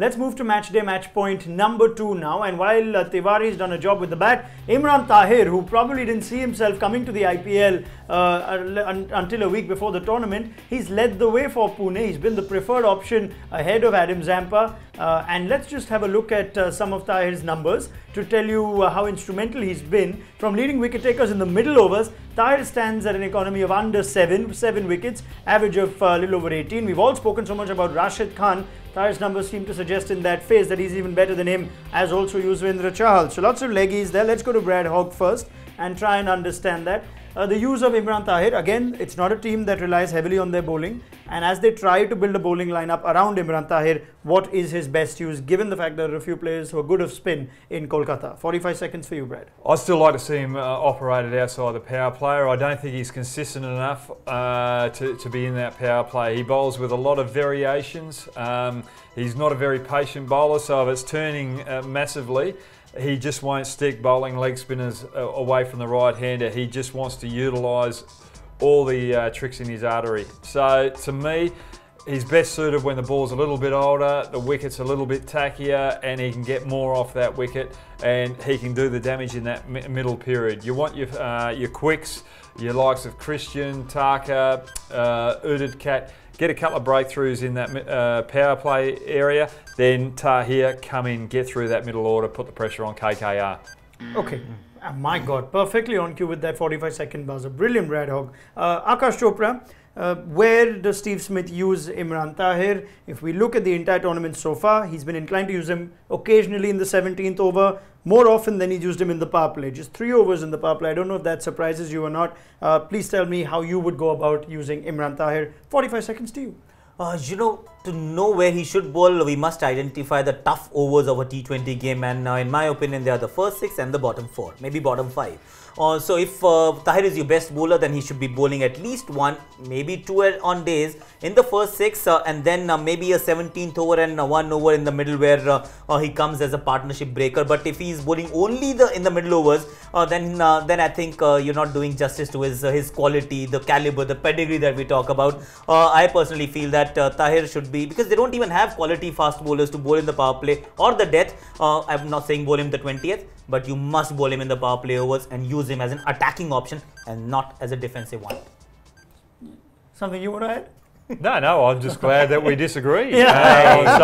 Let's move to match day match point number 2 now. And while Tiwari's done a job with the bat, Imran Tahir, who probably didn't see himself coming to the IPL until a week before the tournament, he's led the way for Pune. He's been the preferred option ahead of Adam Zampa. And let's just have a look at some of Tahir's numbers to tell you how instrumental he's been. From leading wicket takers in the middle overs, Tahir stands at an economy of under 7 wickets, average of a little over 18. We've all spoken so much about Rashid Khan. Tahir's numbers seem to suggest in that phase that he's even better than him, as also Yuzvendra Chahal. So lots of leggies there. Let's go to Brad Hogg first and try and understand that. The use of Imran Tahir, again, it's not a team that relies heavily on their bowling. And as they try to build a bowling lineup around Imran Tahir, what is his best use, given the fact that there are a few players who are good of spin in Kolkata? 45 seconds for you, Brad. I'd still like to see him operated outside the power play. I don't think he's consistent enough to be in that power play. He bowls with a lot of variations. He's not a very patient bowler, so if it's turning massively, he just won't stick bowling leg spinners away from the right-hander. He just wants to utilise all the tricks in his artery. So to me, he's best suited when the ball's a little bit older, the wicket's a little bit tackier, and he can get more off that wicket, and he can do the damage in that middle period. You want your quicks, your likes of Christian, Taka, Udit Cat, get a couple of breakthroughs in that power play area, then Tahir come in, get through that middle order, put the pressure on KKR. Okay. My God, perfectly on cue with that 45-second buzzer. Brilliant, Brad Hogg. Akash Chopra, where does Steve Smith use Imran Tahir? If we look at the entire tournament so far, he's been inclined to use him occasionally in the 17th over, more often than he's used him in the power play. Just 3 overs in the power play. I don't know if that surprises you or not. Please tell me how you would go about using Imran Tahir. 45 seconds to you. To know where he should bowl, we must identify the tough overs of a T20 game, and in my opinion, they are the first 6 and the bottom 4, maybe bottom 5. So if Tahir is your best bowler, then he should be bowling at least 1, maybe 2 on days in the first 6, and then maybe a 17th over and 1 over in the middle where he comes as a partnership breaker. But if he is bowling only in the middle overs, then I think you're not doing justice to his quality, the caliber, the pedigree that we talk about. I personally feel that Tahir should be, because they don't even have quality fast bowlers to bowl in the power play or the death. I'm not saying bowl him the 20th, but you must bowl him in the power play overs and use him as an attacking option and not as a defensive one. Something you want to add? No, I'm just glad that we disagree. There's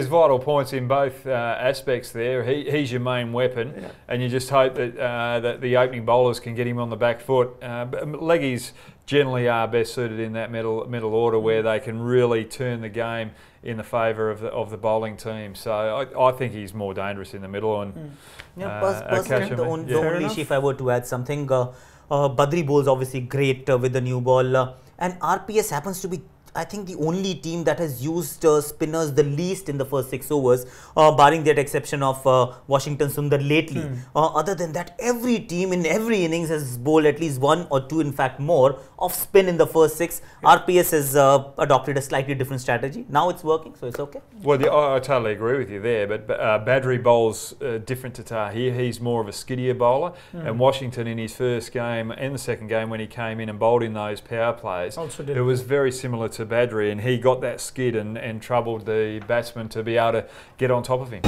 vital points in both aspects there. He's your main weapon, and you just hope that that the opening bowlers can get him on the back foot. Leggies generally are best suited in that middle order where they can really turn the game in the favour of the bowling team. So I think he's more dangerous in the middle. And personally, the only issue, if I were to add something, Badri bowls obviously great with the new ball. And RPS happens to be, I think, the only team that has used spinners the least in the first 6 overs, barring that exception of Washington Sundar lately. Other than that, every team in every innings has bowled at least 1 or 2, in fact more, of spin in the first 6. RPS has adopted a slightly different strategy. Now it's working, so it's okay. Well, I totally agree with you there, but Badri bowls different to Tahir. He's more of a skiddier bowler, and Washington in his first game and the second game when he came in and bowled in those power plays, it was very similar to Badri, and he got that skid and troubled the batsman to be able to get on top of him.